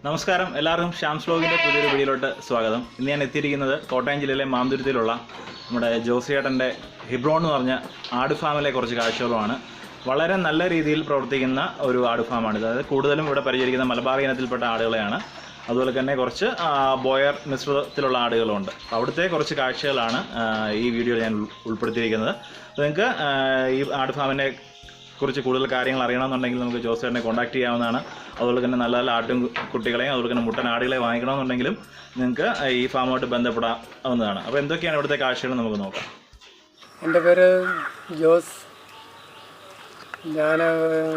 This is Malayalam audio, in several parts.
നമസ്കാരം, എല്ലാവർക്കും ഷ്യാംസ് വ്ലോഗിൻ്റെ പുതിയൊരു വീഡിയോയിലോട്ട് സ്വാഗതം. ഇന്ന് ഞാൻ എത്തിയിരിക്കുന്നത് കോട്ടയം ജില്ലയിലെ മാന്തുരുത്തിലുള്ള നമ്മുടെ ജോസിയേട്ടൻ്റെ ഹിബ്രോൺ എന്ന് പറഞ്ഞ ആട് ഫാമിലെ കുറച്ച് കാഴ്ചകളുമാണ്. വളരെ നല്ല രീതിയിൽ പ്രവർത്തിക്കുന്ന ഒരു ആട് ഫാമാണ്. അതായത് കൂടുതലും ഇവിടെ പരിചരിക്കുന്ന മലബാറി ഇനത്തിൽപ്പെട്ട ആടുകളെയാണ്. അതുപോലെ തന്നെ കുറച്ച് ബോയർ മിശ്രിതത്തിലുള്ള ആടുകളുണ്ട്. അവിടുത്തെ കുറച്ച് കാഴ്ചകളാണ് ഈ വീഡിയോയിൽ ഞാൻ ഉൾപ്പെടുത്തിയിരിക്കുന്നത്. നിങ്ങൾക്ക് ഈ ആട് ഫാമിനെ കുറിച്ച് കൂടുതൽ കാര്യങ്ങൾ അറിയണമെന്നുണ്ടെങ്കിൽ നമുക്ക് ജോസേട്ടനെ കോൺടാക്ട് ചെയ്യാവുന്നതാണ്. അതുപോലെ തന്നെ നല്ല നല്ല ആട്ടും കുട്ടികളെയും അതുപോലെ തന്നെ മുട്ടൻ ആടുകളെ വാങ്ങിക്കണമെന്നുണ്ടെങ്കിലും നിങ്ങൾക്ക് ഈ ഫാമുമായിട്ട് ബന്ധപ്പെടാവുന്നതാണ്. അപ്പോൾ എന്തൊക്കെയാണ് ഇവിടുത്തെ കാഴ്ചകൾ നമുക്ക് നോക്കാം. എൻ്റെ പേര് ജോസ്. ഞാൻ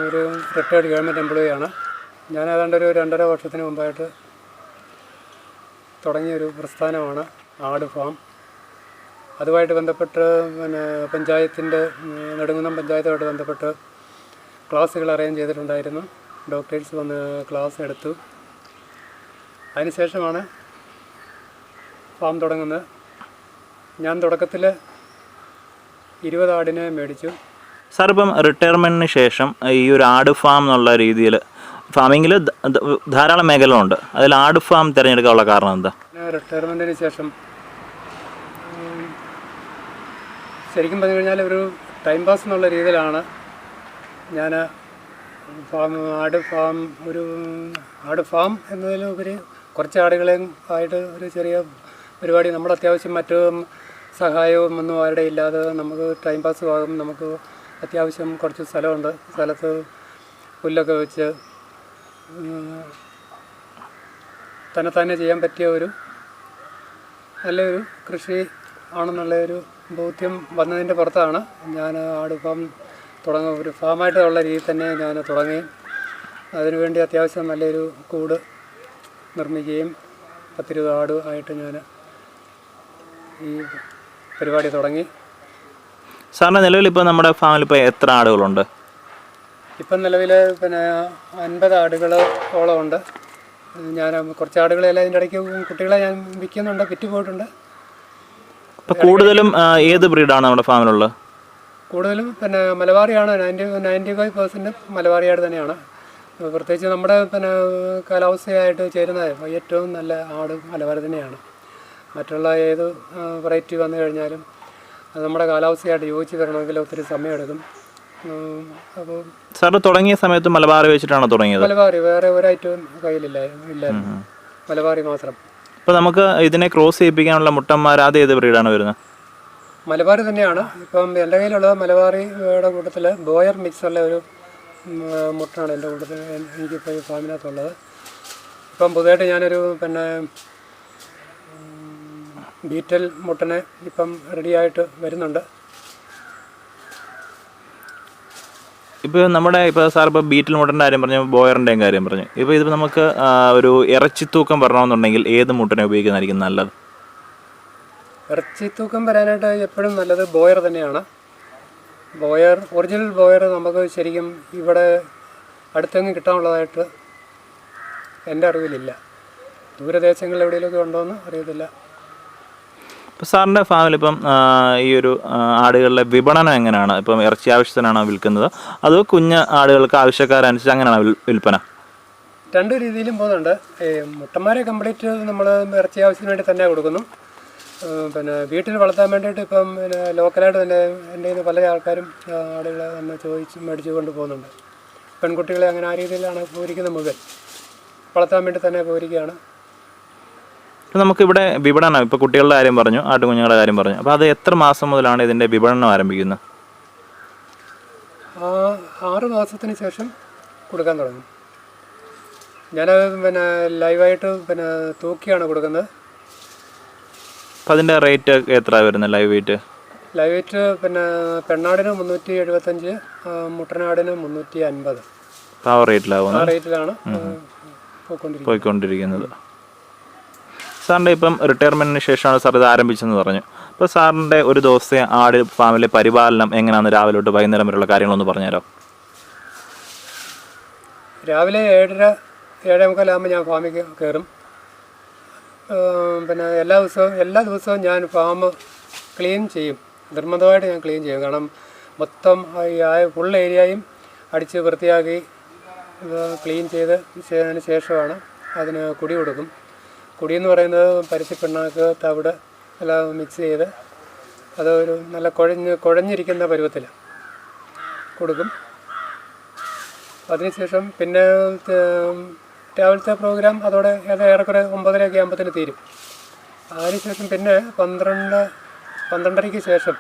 ഒരു റിട്ടയർഡ് ഗവൺമെൻറ് എംപ്ലോയിയാണ്. ഞാൻ ഏതാണ്ട് ഒരു 2.5 വർഷത്തിന് മുമ്പായിട്ട് തുടങ്ങിയൊരു പ്രസ്ഥാനമാണ് ആട് ഫാം. അതുമായിട്ട് ബന്ധപ്പെട്ട് പഞ്ചായത്തിൻ്റെ നെടുങ്കുന്നം പഞ്ചായത്തുമായിട്ട് ബന്ധപ്പെട്ട് ക്ലാസ്സുകൾ അറേഞ്ച് ചെയ്തിട്ടുണ്ടായിരുന്നു. ഡോക്ടേഴ്സ് വന്ന് ക്ലാസ് എടുത്തു. അതിനുശേഷമാണ് ഫാം തുടങ്ങുന്നത്. ഞാൻ തുടക്കത്തിൽ 20 ആടിനെ മേടിച്ചു. സാർ, ഇപ്പം റിട്ടയർമെൻറ്റിന് ശേഷം ഈ ഒരു ആട് ഫാം എന്നുള്ള രീതിയിൽ ഫാമിങ്ങിൽ ധാരാളം മേഖലകളുണ്ട്. അതിൽ ആട് ഫാം തിരഞ്ഞെടുക്കാനുള്ള കാരണം എന്താ? റിട്ടയർമെൻറ്റിന് ശേഷം ശരിക്കും പറഞ്ഞു കഴിഞ്ഞാൽ ഒരു ടൈം പാസ് എന്നുള്ള രീതിയിലാണ് ഞാൻ ആട് ഫാം എന്നതിലുപരി കുറച്ച് ആടുകളെയും ആയിട്ട് ഒരു ചെറിയ പരിപാടി. നമ്മൾ അത്യാവശ്യം മറ്റു സഹായവും ഒന്നും ആരുടെ ഇല്ലാതെ നമുക്ക് ടൈം പാസ് ആകും. നമുക്ക് അത്യാവശ്യം കുറച്ച് സ്ഥലമുണ്ട്. സ്ഥലത്ത് പുല്ലൊക്കെ വെച്ച് തന്നെ ചെയ്യാൻ പറ്റിയ ഒരു നല്ലൊരു കൃഷി ആണെന്നുള്ളൊരു ബോധ്യം വന്നതിൻ്റെ പുറത്താണ് ഞാൻ ആട് ഫാം ഒരു ഫാമായിട്ടുള്ള രീതിയിൽ തന്നെ ഞാൻ തുടങ്ങി. അതിനുവേണ്ടി അത്യാവശ്യം നല്ലൊരു കൂട് നിർമ്മിക്കുകയും 10-20 ആട് ആയിട്ട് ഞാൻ ഈ പരിപാടി തുടങ്ങി. സാറിൻ്റെ നിലവിൽ ഇപ്പോൾ നമ്മുടെ ഫാമിൽ ഇപ്പോൾ എത്ര ആടുകളുണ്ട്? ഇപ്പം നിലവിൽ 50 ആടുകളോളം ഉണ്ട്. ഞാൻ കുറച്ച് ആടുകളെല്ലാം ഇതിൻ്റെ ഇടയ്ക്ക് കുട്ടികളെ ഞാൻ വിൽക്കുന്നുണ്ട്, വിറ്റ് പോയിട്ടുണ്ട്. ഇപ്പോൾ കൂടുതലും ഏത് ബ്രീഡാണ് നമ്മുടെ ഫാമിലുള്ളത്? കൂടുതലും മലബാറിയാണ്. 95% മലബാറി ആട് തന്നെയാണ്. പ്രത്യേകിച്ച് നമ്മുടെ കാലാവസ്ഥയായിട്ട് ചേരുന്ന ഏറ്റവും നല്ല ആട് മലബാറി തന്നെയാണ്. മറ്റുള്ള ഏത് വെറൈറ്റി വന്നു കഴിഞ്ഞാലും അത് നമ്മുടെ കാലാവസ്ഥയായിട്ട് യോജിച്ച് വരണമെങ്കിൽ ഒത്തിരി സമയമെടുക്കും. അപ്പോൾ സാർ തുടങ്ങിയ സമയത്ത് മലബാറി വെച്ചിട്ടാണോ തുടങ്ങിയത്? മലബാറി, വേറെ ഒരൈറ്റവും കയ്യിലില്ലായിരുന്നു. മലബാറി മാത്രം. ഇപ്പോൾ നമുക്ക് ഇതിനെ ക്രോസ് ചെയ്യിപ്പിക്കാനുള്ള മുട്ടന്മാർ അത് ഏത് ബ്രീഡാണ് വരുന്നത്? മലബാറി തന്നെയാണ്. ഇപ്പം എൻ്റെ കയ്യിലുള്ളത് മലബാറിയുടെ കൂട്ടത്തിൽ ബോയർ മിക്സ് ഉള്ള ഒരു മുട്ടനാണ് എൻ്റെ കൂട്ടത്തിൽ എനിക്കിപ്പോൾ ഈ ഫാമിനകത്തുള്ളത്. ഇപ്പം പുതുതായിട്ട് ഞാനൊരു ബീറ്റൽ മുട്ടനെ ഇപ്പം റെഡിയായിട്ട് വരുന്നുണ്ട്. ഇപ്പോൾ സാർ ഇപ്പോൾ ബീറ്റിൽ മുട്ടൻ്റെ കാര്യം പറഞ്ഞു, ബോയറിൻ്റെയും കാര്യം പറഞ്ഞു. ഇപ്പോൾ ഇത് നമുക്ക് ഒരു ഇറച്ചിത്തൂക്കം വരണമെന്നുണ്ടെങ്കിൽ ഏത് മുട്ടനെ ഉപയോഗിക്കുന്നതായിരിക്കും നല്ലത്? ഇറച്ചിത്തൂക്കം വരാനായിട്ട് എപ്പോഴും നല്ലത് ബോയർ തന്നെയാണ്. ഒറിജിനൽ ബോയർ നമുക്ക് ശരിക്കും ഇവിടെ അടുത്തെങ്ങും കിട്ടാനുള്ളതായിട്ട് എൻ്റെ അറിവിലില്ല. ദൂരദേശങ്ങളിൽ എവിടെയെങ്കിലുമൊക്കെ ഉണ്ടോയെന്ന് അറിയത്തില്ല. ഇപ്പോൾ സാറിൻ്റെ ഫാമിലിപ്പം ഈ ഒരു ആടുകളുടെ വിപണനം എങ്ങനെയാണ്? ഇപ്പം ഇറച്ചി ആവശ്യത്തിനാണോ വിൽക്കുന്നത്, അതോ കുഞ്ഞ് ആടുകൾക്ക് ആവശ്യക്കാരനുസരിച്ച് അങ്ങനെയാണോ വിൽപ്പന? 2 രീതിയിലും പോകുന്നുണ്ട്. മുട്ടന്മാരെ കംപ്ലീറ്റ് നമ്മൾ ഇറച്ചി ആവശ്യത്തിന് വേണ്ടി തന്നെ കൊടുക്കുന്നു. വീട്ടിൽ വളർത്താൻ വേണ്ടിയിട്ട് ഇപ്പം ലോക്കലായിട്ട് തന്നെ എൻ്റെ കയ്യിൽ പല ആൾക്കാരും ആടുകളെ വന്ന് മേടിച്ച് കൊണ്ട് പോകുന്നുണ്ട്. പെൺകുട്ടികളെ അങ്ങനെ ആ രീതിയിലാണ് പോയിരിക്കുന്നത്. മുഴുവൻ വളർത്താൻ വേണ്ടി തന്നെ പോയിരിക്കുകയാണ്. ഇപ്പോൾ നമുക്കിവിടെ വിപണനം, ഇപ്പോൾ കുട്ടികളുടെ കാര്യം പറഞ്ഞു, ആട്ടുകുഞ്ഞുങ്ങളുടെ കാര്യം പറഞ്ഞു. അപ്പോൾ അത് എത്ര മാസം മുതലാണ് ഇതിൻ്റെ വിപണനം ആരംഭിക്കുന്നത്? 6 മാസത്തിന് ശേഷം കൊടുക്കാൻ തുടങ്ങും. ഞാനത് ലൈവായിട്ട് തൂക്കിയാണ് കൊടുക്കുന്നത്. അപ്പോൾ അതിൻ്റെ റേറ്റ് എത്ര വരുന്നത് ലൈവ് വെയിറ്റ്? ലൈവ് വെയിറ്റ് പെണ്ണാടിന് 375, മുട്ടനാടിന് 350. ആ റേറ്റിലാവുന്നു. ആ റേറ്റിലാണ് പോയിക്കൊണ്ടിരിക്കുന്നത്. സാറിൻ്റെ ഇപ്പം റിട്ടയർമെൻറ്റിന് ശേഷമാണ് സാർ ഇത് ആരംഭിച്ചെന്ന് പറഞ്ഞു. അപ്പോൾ സാറിൻ്റെ ഒരു ദിവസത്തെ ആട് ഫാമിലെ പരിപാലനം എങ്ങനെയാണ്? രാവിലെ തൊട്ട് വൈകുന്നേരം വരെയുള്ള കാര്യങ്ങളൊന്ന് പറഞ്ഞുതരാം. രാവിലെ 7:30-7:45 ആകുമ്പോൾ ഞാൻ ഫാമിൽ കയറും. എല്ലാ ദിവസവും ഞാൻ ഫാം ക്ലീൻ ചെയ്യും. നിർബന്ധമായിട്ട് ഞാൻ ക്ലീൻ ചെയ്യും. കാരണം മൊത്തം ഫുൾ ഏരിയയും അടിച്ച് വൃത്തിയാക്കി ക്ലീൻ ചെയ്തതിന് ശേഷമാണ് അതിന് കുടി കൊടുക്കും. കുടിയെന്ന് പറയുന്നത് പരുത്തിപ്പിണ്ണാക്ക്, തവിട് എല്ലാം മിക്സ് ചെയ്ത് അതൊരു നല്ല കുഴഞ്ഞിരിക്കുന്ന പരുവത്തിൽ കൊടുക്കും. അതിനുശേഷം പിന്നെ രാവിലത്തെ പ്രോഗ്രാം അതോടെ ഏറെക്കുറെ 9:30 ആകുമ്പോഴത്തേന് തീരും. അതിനുശേഷം പിന്നെ 12:30 ശേഷം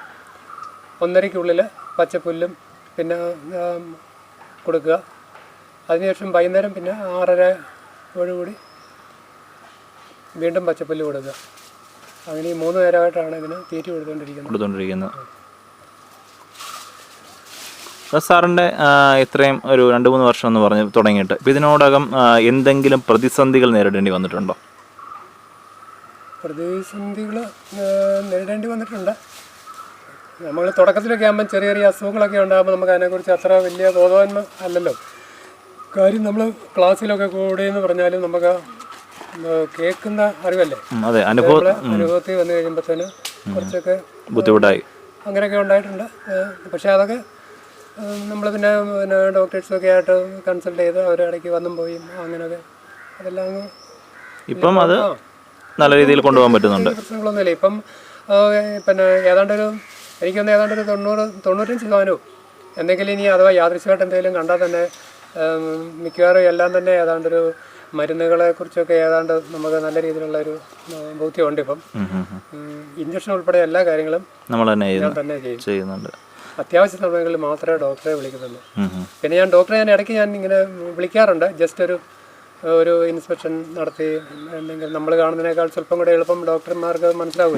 1:30 പച്ചപ്പുല്ലും പിന്നെ കൊടുക്കുക. അതിനുശേഷം വൈകുന്നേരം പിന്നെ 6:30 വീണ്ടും പച്ചപ്പുല്ല് കൊടുക്കുക. അങ്ങനെ ഈ 3 നേരമായിട്ടാണ് ഇതിന് തീറ്റ കൊടുത്തുകൊണ്ടിരിക്കുന്നത്. സാറിൻ്റെ ഇത്രയും ഒരു 2-3 വർഷം എന്ന് പറഞ്ഞ് തുടങ്ങിയിട്ട് ഇപ്പം ഇതിനോടകം എന്തെങ്കിലും പ്രതിസന്ധികൾ നേരിടേണ്ടി വന്നിട്ടുണ്ടോ? പ്രതിസന്ധികൾ നേരിടേണ്ടി വന്നിട്ടുണ്ട്. നമ്മൾ തുടക്കത്തിലൊക്കെ ആകുമ്പം ചെറിയ ചെറിയ അസുഖങ്ങളൊക്കെ ഉണ്ടാകുമ്പോൾ നമുക്ക് അതിനെക്കുറിച്ച് അത്ര വലിയ ബോധവാന്മ അല്ലല്ലോ. കാര്യം നമ്മൾ ക്ലാസ്സിലൊക്കെ കൂടിയെന്ന് പറഞ്ഞാലും നമുക്ക് കേൾക്കുന്ന അറിവല്ലേ. അനുഭവത്തിൽ വന്നു കഴിയുമ്പോഴത്തേന് കുറച്ചൊക്കെ ബുദ്ധിമുട്ടായി അങ്ങനെയൊക്കെ ഉണ്ടായിട്ടുണ്ട്. പക്ഷേ അതൊക്കെ നമ്മൾ പിന്നെ ഡോക്ടേഴ്സൊക്കെ ആയിട്ട് കൺസൾട്ട് ചെയ്ത് അവരുടെ ഇടയ്ക്ക് വന്നും പോയി അങ്ങനെയൊക്കെ അതെല്ലാം ഇപ്പം അത് നല്ല രീതിയിൽ കൊണ്ടുപോകാൻ പറ്റുന്നുണ്ട്. പ്രശ്നങ്ങളൊന്നുമില്ല. ഇപ്പം പിന്നെ ഏതാണ്ടൊരു 95% എന്തെങ്കിലും ഇനി അഥവാ യാദൃശ്യമായിട്ട് എന്തെങ്കിലും കണ്ടാൽ തന്നെ മിക്കവാറും എല്ലാം തന്നെ ഏതാണ്ടൊരു മരുന്നുകളെ കുറിച്ചൊക്കെ ഏതാണ്ട് നമുക്ക് നല്ല രീതിയിലുള്ളൊരു ബോധ്യമുണ്ട്. ഇപ്പം ഇഞ്ചക്ഷൻ ഉൾപ്പെടെ എല്ലാ കാര്യങ്ങളും നമ്മൾ തന്നെ ചെയ്യുന്നുണ്ട്. അത്യാവശ്യ സമയങ്ങളിൽ മാത്രമേ ഡോക്ടറെ വിളിക്കുന്നുള്ളൂ. പിന്നെ ഡോക്ടറെ ഇടയ്ക്ക് ഇങ്ങനെ വിളിക്കാറുണ്ട്. ജസ്റ്റ് ഒരു ഇൻസ്പെക്ഷൻ നടത്തി എന്തെങ്കിലും നമ്മൾ കാണുന്നതിനേക്കാൾ സ്വല്പം കൂടെ എളുപ്പം ഡോക്ടർമാർക്ക് മനസ്സിലാവും.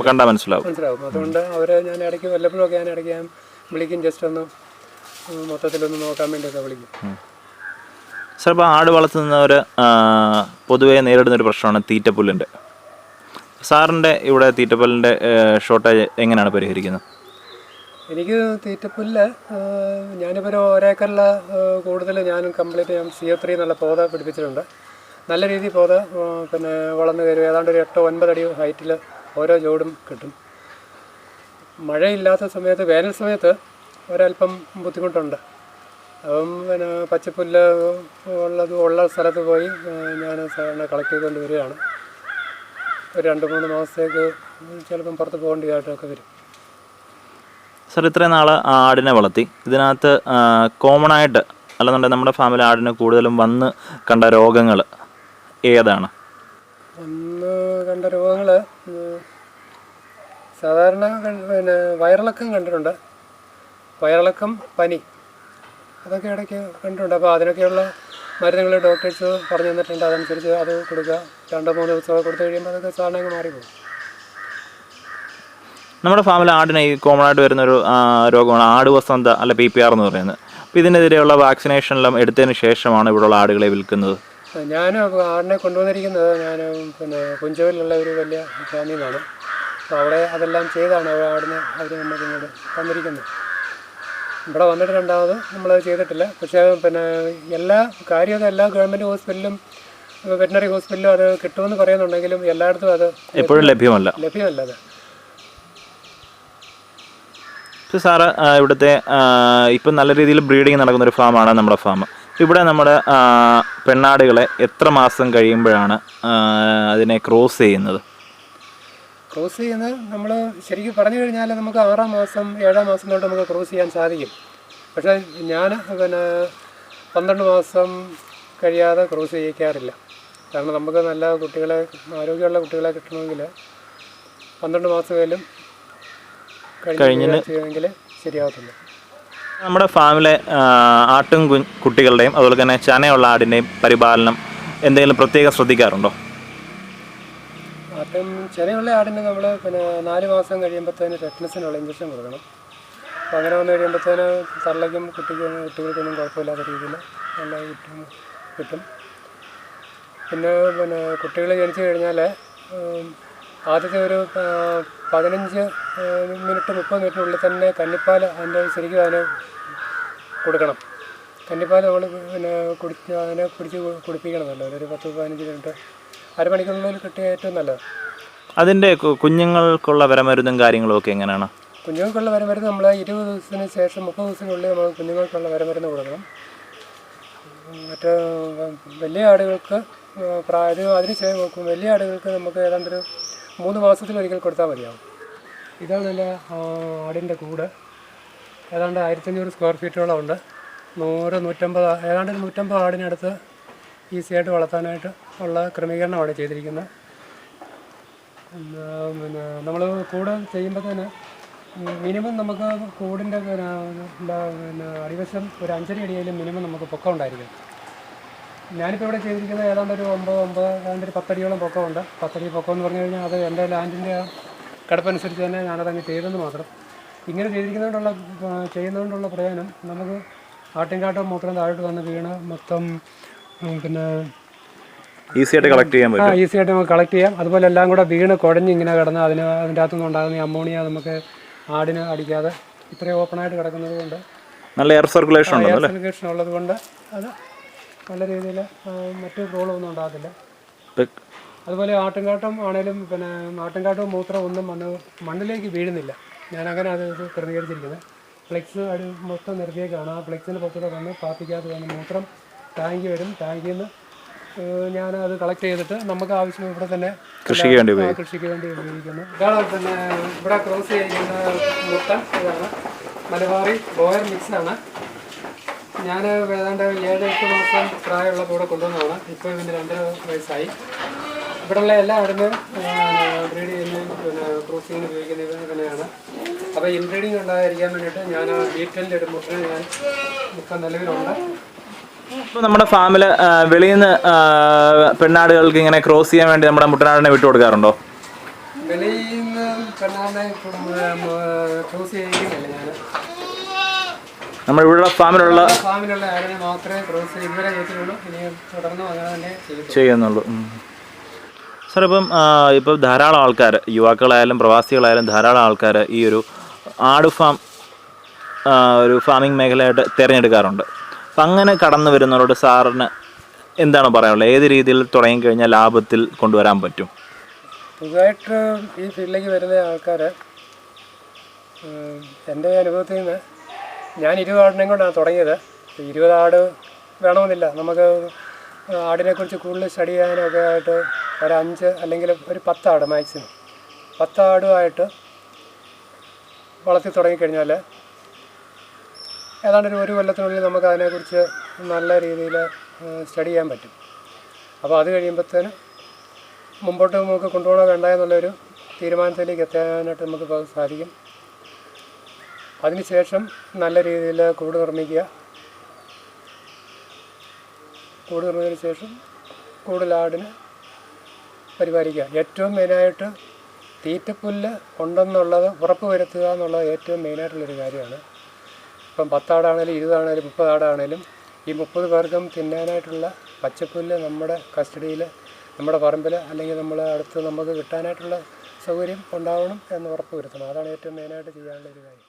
അതുകൊണ്ട് അവരെ ഞാൻ ഇടയ്ക്ക് വല്ലപ്പോഴൊക്കെ ഞാൻ വിളിക്കും. ജസ്റ്റ് ഒന്ന് മൊത്തത്തിലൊന്ന് നോക്കാൻ വേണ്ടിയൊക്കെ വിളിക്കും. സാർ, ഇപ്പോൾ ആട് വളർത്തുന്നവർ പൊതുവേ നേരിടുന്നൊരു പ്രശ്നമാണ് തീറ്റപ്പുല്ലിൻ്റെ. സാറിൻ്റെ ഇവിടെ തീറ്റപ്പുല്ലിൻ്റെ ഷോർട്ടേജ് എങ്ങനെയാണ് പരിഹരിക്കുന്നത്? എനിക്ക് തീറ്റപ്പുല്ല് ഞാനിപ്പോൾ 1 ഏക്കറിൽ കൂടുതൽ ഞാൻ കംപ്ലീറ്റ് CO3 എന്നുള്ള പോത പിടിപ്പിച്ചിട്ടുണ്ട്. നല്ല രീതിയിൽ പോത പിന്നെ വളർന്നു കയറും. ഏതാണ്ട് ഒരു 8-9 അടി ഹൈറ്റിൽ ഓരോ ജോഡും കിട്ടും. മഴയില്ലാത്ത സമയത്ത്, വേനൽ സമയത്ത് ഒരല്പം ബുദ്ധിമുട്ടുണ്ട്. അപ്പം പിന്നെ പച്ചപ്പുല്ല് ഉള്ള സ്ഥലത്ത് പോയി ഞാൻ സാധാരണ കളക്ട് ചെയ്തുകൊണ്ട് വരികയാണ്. ഒരു 2-3 മാസത്തേക്ക് ചിലപ്പം പുറത്ത് പോകേണ്ടതായിട്ടൊക്കെ വരും. സാർ, ഇത്രയും നാൾ ആടിനെ വളർത്തി, ഇതിനകത്ത് കോമൺ ആയിട്ട് അല്ലെന്നുണ്ടെങ്കിൽ നമ്മുടെ ഫാമിലി ആടിന് കൂടുതലും വന്ന് കണ്ട രോഗങ്ങൾ ഏതാണ്? വന്ന് കണ്ട രോഗങ്ങൾ സാധാരണ പിന്നെ വയറിളക്കം കണ്ടിട്ടുണ്ട്. വയറിളക്കം, പനി, അതൊക്കെ ഇടയ്ക്ക് കണ്ടിട്ടുണ്ട്. അപ്പോൾ അതിനൊക്കെയുള്ള മരുന്നുകൾ ഡോക്ടേഴ്സ് പറഞ്ഞു തന്നിട്ടുണ്ട്. അതനുസരിച്ച് അത് കൊടുക്കുക. 2-3 ദിവസമൊക്കെ കൊടുത്തു കഴിയുമ്പോൾ അതൊക്കെ സാധാരണ മാറിപ്പോകും. നമ്മുടെ ഫാമിൽ ആടിന് ഈ കോമൺ ആയിട്ട് വരുന്നൊരു രോഗമാണ് ആടുവസന്ത അല്ല PPR എന്ന് പറയുന്നത്. അപ്പോൾ ഇതിനെതിരെയുള്ള വാക്സിനേഷനെല്ലാം എടുത്തതിന് ശേഷമാണ് ഇവിടെയുള്ള ആടുകളെ വിൽക്കുന്നത്. ഞാൻ ആടിനെ കൊണ്ടുവന്നിരിക്കുന്നത് പിന്നെ കുഞ്ചവലിലുള്ള ഒരു വലിയ ഫാമിൽ നിന്നാണ്. അപ്പോൾ അവിടെ അതെല്ലാം ചെയ്താണ് ആടിനെ അവർ നമുക്ക് ഇങ്ങോട്ട് തന്നിരിക്കുന്നത്. ഇവിടെ വന്നിട്ട് രണ്ടാമത് നമ്മളത് ചെയ്തിട്ടില്ല. പക്ഷേ പിന്നെ എല്ലാ ഗവൺമെൻറ് ഹോസ്പിറ്റലിലും വെറ്റിനറി ഹോസ്പിറ്റലിലും അത് കിട്ടുമെന്ന് പറയുന്നുണ്ടെങ്കിലും എല്ലായിടത്തും അത് എപ്പോഴും ലഭ്യമല്ല അത്. സാറ് ഇവിടുത്തെ ഇപ്പം നല്ല രീതിയിൽ ബ്രീഡിങ് നടക്കുന്നൊരു ഫാമാണ് നമ്മുടെ ഫാം. ഇവിടെ നമ്മുടെ പെണ്ണാടുകളെ എത്ര മാസം കഴിയുമ്പോഴാണ് അതിനെ ക്രോസ് ചെയ്യുന്നത്? നമ്മൾ ശരിക്കും പറഞ്ഞു കഴിഞ്ഞാൽ നമുക്ക് 6-ാം മാസം 7-ാം മാസം തൊട്ട് നമുക്ക് ക്രോസ് ചെയ്യാൻ സാധിക്കും. പക്ഷേ ഞാൻ പിന്നെ 12 മാസം കഴിയാതെ ക്രോസ് ചെയ്യിക്കാറില്ല. കാരണം നമുക്ക് നല്ല കുട്ടികളെ, ആരോഗ്യമുള്ള കുട്ടികളെ കിട്ടണമെങ്കിൽ 12 മാസമേലും കഴിഞ്ഞെങ്കിൽ ശരിയാവത്തില്ല. നമ്മുടെ ഫാമിലെ ആട്ടും കുട്ടികളുടെയും അതുപോലെ തന്നെ ചനയുള്ള ആടിൻ്റെയും പരിപാലനം എന്തെങ്കിലും പ്രത്യേകം ശ്രദ്ധിക്കാറുണ്ടോ? ആട്ടും ചെനയുള്ള ആടിന് നമ്മൾ പിന്നെ 4 മാസം കഴിയുമ്പോഴത്തേന് ടെറ്റനസിനുള്ള ഇഞ്ചക്ഷൻ കൊടുക്കണം. അപ്പോൾ അങ്ങനെ വന്നു കഴിയുമ്പോഴത്തേന് തള്ളയ്ക്കും കുട്ടികൾക്കൊന്നും കുഴപ്പമില്ലാത്ത രീതിയിൽ നല്ല കിട്ടും. പിന്നെ കുട്ടികൾ ജനിച്ചു കഴിഞ്ഞാൽ ആദ്യത്തെ ഒരു 15 മിനിറ്റ് 30 മിനിറ്റിനുള്ളിൽ തന്നെ കന്നിപ്പാൽ ശരിക്കും അതിന് കൊടുക്കണം. കന്നിപ്പാൽ നമ്മൾ അതിനെ പിടിച്ച് കുടിപ്പിക്കണമല്ലോ. ഒരു 10-15 മിനിറ്റ്, അരമണിക്കൂറിനുള്ളിൽ കിട്ടിയ ഏറ്റവും നല്ലത്. അതിൻ്റെ കുഞ്ഞുങ്ങൾക്കുള്ള വരമരുന്നും കാര്യങ്ങളും ഒക്കെ എങ്ങനെയാണ്? കുഞ്ഞുങ്ങൾക്കുള്ള വരമരുന്ന് നമ്മൾ 20 ദിവസത്തിന് ശേഷം 30 ദിവസത്തിനുള്ളിൽ നമ്മൾ കുഞ്ഞുങ്ങൾക്കുള്ള വരമരുന്ന് കൊടുക്കണം. മറ്റ് വലിയ ആടുകൾക്ക് വലിയ ആടുകൾക്ക് നമുക്ക് ഏതാണ്ടൊരു 3 മാസത്തിലൊരിക്കൽ കൊടുത്താൽ മതിയാവും. ഇതാണ് എൻ്റെ ആടിൻ്റെ കൂട്. ഏതാണ്ട് 1500 സ്ക്വയർ ഫീറ്റോളം ഉണ്ട്. 150 ഏതാണ്ട് 150 ആടിനടുത്ത് ഈസിയായിട്ട് വളർത്താനായിട്ട് ഉള്ള ക്രമീകരണമാണ് ചെയ്തിരിക്കുന്നത്. പിന്നെ നമ്മൾ കൂട് ചെയ്യുമ്പോൾ തന്നെ മിനിമം നമുക്ക് കൂടിൻ്റെ അടിവശം ഒരു 5 അടിയായാലും മിനിമം നമുക്ക് പൊക്കം ഉണ്ടായിരിക്കും. ഞാനിപ്പോൾ ഇവിടെ ചെയ്തിരിക്കുന്നത് ഏതാണ്ട് ഒരു 9 ഏതാണ്ട് ഒരു 10 അടിയോളം പൊക്കമുണ്ട്. 10 അടി പൊക്കം എന്ന് പറഞ്ഞു കഴിഞ്ഞാൽ അത് എൻ്റെ ലാൻഡിൻ്റെ കിടപ്പനുസരിച്ച് തന്നെ ഞാനതങ്ങ് ചെയ്തെന്ന് മാത്രം. ഇങ്ങനെ ചെയ്യുന്നതുകൊണ്ടുള്ള പ്രയോജനം നമുക്ക് ആട്ടിൻകാട്ടം മൂത്രം താഴോട്ട് വന്ന് വീണ് മൊത്തം പിന്നെ ഈസിയായിട്ട് കളക്ട് ചെയ്യാൻ പറ്റും. ഈസിയായിട്ട് നമുക്ക് കളക്ട് ചെയ്യാം. അതുപോലെ എല്ലാം കൂടെ വീണ് കുഴഞ്ഞ് ഇങ്ങനെ കിടന്ന് അതിൻ്റെ അകത്തുനിന്ന് ഉണ്ടാകുന്ന ഈ അമോണിയ നമുക്ക് ആടിന് അടിക്കാതെ ഇത്രയും ഓപ്പണായിട്ട് കിടക്കുന്നത് കൊണ്ട് നല്ല എയർ സർക്കുലേഷൻ ഉള്ളത് കൊണ്ട് അത് നല്ല രീതിയിൽ മറ്റു പ്രോബ്ലം ഒന്നും ഉണ്ടാകത്തില്ല. അതുപോലെ ആട്ടിൻകാട്ടം ആണേലും പിന്നെ ആട്ടിൻകാട്ടവും മൂത്രം ഒന്നും മണ്ണിലേക്ക് വീഴുന്നില്ല. ഞാനങ്ങനെ അത് ക്രമീകരിച്ചിരിക്കുന്നത്. ഫ്ലെക്സ് അടി മൊത്തം നിർത്തിയേക്കാണ്. ആ ഫ്ലെക്സിന് പുറത്തൂടെ വന്ന് പാത്തിക്കകത്ത് വന്ന് മൂത്രം ടാങ്കി വരും. ടാങ്കിയിൽ നിന്ന് ഞാനത് കളക്ട് ചെയ്തിട്ട് നമുക്ക് ആവശ്യം ഇവിടെ തന്നെ കൃഷിക്ക് വേണ്ടി ഉപയോഗിക്കുന്നു. ഇതാണ് പിന്നെ ഇവിടെ ക്രോസ് ചെയ്തിരിക്കുന്ന മുട്ട. ഇതാണ് മലബാറി ബോയർ മിക്സാണ്. ഞാൻ ഏതാണ്ട് 7-8 മാസം പ്രായമുള്ളപ്പോൾ ഇവിടെ കൊണ്ടുവന്നതാണ്. ഇപ്പോൾ ഇതിൻ്റെ 2 വയസ്സായി. ഇവിടെയുള്ള എല്ലാ ആടിനും ബ്രീഡ് ചെയ്യുന്നതിന് പിന്നെ ക്രോസിങ്ങിന് ഉപയോഗിക്കുന്നത് ഇത് തന്നെയാണ്. അപ്പോൾ ഇൻബ്രീഡിങ് ഉണ്ടായിരിക്കാൻ വേണ്ടിയിട്ട് ഞാൻ ബീറ്റലിൻ്റെ ഒരു മുട്ട ഞാൻ മുട്ട നിലവിലുണ്ട്. ഇപ്പോൾ നമ്മുടെ ഫാമിൽ വെളിയിൽ നിന്ന് പെണ്ണാടുകൾക്ക് ഇങ്ങനെ ക്രോസ് ചെയ്യാൻ വേണ്ടി നമ്മുടെ മുട്ടനാടിനെ വിട്ടു കൊടുക്കാറുണ്ടോ? വെളിയിൽ നിന്ന് പെണ്ണാടിനെ ക്രോസ് ചെയ്യുന്നില്ല. ഞാൻ നമ്മുടെ ഇവിടെ ഫാമിലുള്ള ആടിനെ മാത്രമേ ക്രോസ് ഇതുവരെ ചെയ്തിട്ടുള്ളൂ. ഇനി തുടർന്ന് അങ്ങനെ തന്നെ ചെയ്യുന്നുള്ളൂ. സാർ, ഇപ്പം ധാരാളം ആൾക്കാർ, യുവാക്കളായാലും പ്രവാസികളായാലും ധാരാളം ആൾക്കാർ ഈ ഒരു ആട് ഫാം ഒരു ഫാമിംഗ് മേഖലയായിട്ട് തിരഞ്ഞെടുക്കാറുണ്ട്. അപ്പം അങ്ങനെ കടന്നു വരുന്നവരോട് സാറിന് എന്താണ് പറയാനുള്ളത്? ഏത് രീതിയിൽ തുടങ്ങിക്കഴിഞ്ഞാൽ ലാഭത്തിൽ കൊണ്ടുവരാൻ പറ്റും? പുതുതായിട്ട് ഈ ഫീൽഡിലേക്ക് വരുന്ന ആൾക്കാർ എൻ്റെ അനുഭവത്തിൽ നിന്ന് ഞാൻ 20 ആടിനെ കൊണ്ടാണ് തുടങ്ങിയത്. 20 ആട് വേണമെന്നില്ല. നമുക്ക് ആടിനെക്കുറിച്ച് കൂടുതൽ സ്റ്റഡി ചെയ്യാനൊക്കെ ആയിട്ട് ഒരു 5 അല്ലെങ്കിൽ ഒരു 10 ആട് മാക്സിമം 10 ആടുമായിട്ട് വളർത്തി തുടങ്ങിക്കഴിഞ്ഞാൽ ഏതാണ്ട് ഒരു കൊല്ലത്തിനുള്ളിൽ നമുക്ക് അതിനെക്കുറിച്ച് നല്ല രീതിയിൽ സ്റ്റഡി ചെയ്യാൻ പറ്റും. അപ്പോൾ അത് കഴിയുമ്പോഴത്തേന് മുമ്പോട്ട് നമുക്ക് കൊണ്ടുപോകണോ വേണ്ട എന്നുള്ളൊരു തീരുമാനത്തിലേക്ക് എത്താനായിട്ട് നമുക്ക് സാധിക്കും. അതിനുശേഷം നല്ല രീതിയിൽ കൂട് നിർമ്മിക്കുക. കൂട് നിർമ്മിച്ചതിന് ശേഷം കൂടുതലാടിന് പരിപാലിക്കുക. ഏറ്റവും മെയിനായിട്ട് തീറ്റപ്പുല്ല് ഉണ്ടെന്നുള്ളത് ഉറപ്പ് വരുത്തുക എന്നുള്ളത് ഏറ്റവും മെയിനായിട്ടുള്ളൊരു കാര്യമാണ്. ഇപ്പം 10 ആടാണേലും 20 ആണേലും 30 ആടാണേലും ഈ 30 പേർക്കും തിന്നാനായിട്ടുള്ള പച്ചപ്പുല്ല് നമ്മുടെ കസ്റ്റഡിയിൽ, നമ്മുടെ പറമ്പിൽ അല്ലെങ്കിൽ നമ്മളെ അടുത്ത് നമുക്ക് കിട്ടാനായിട്ടുള്ള സൗകര്യം ഉണ്ടാവണം എന്ന് ഉറപ്പ് വരുത്തണം. അതാണ് ഏറ്റവും മെയിനായിട്ട് ചെയ്യാനുള്ളൊരു കാര്യം.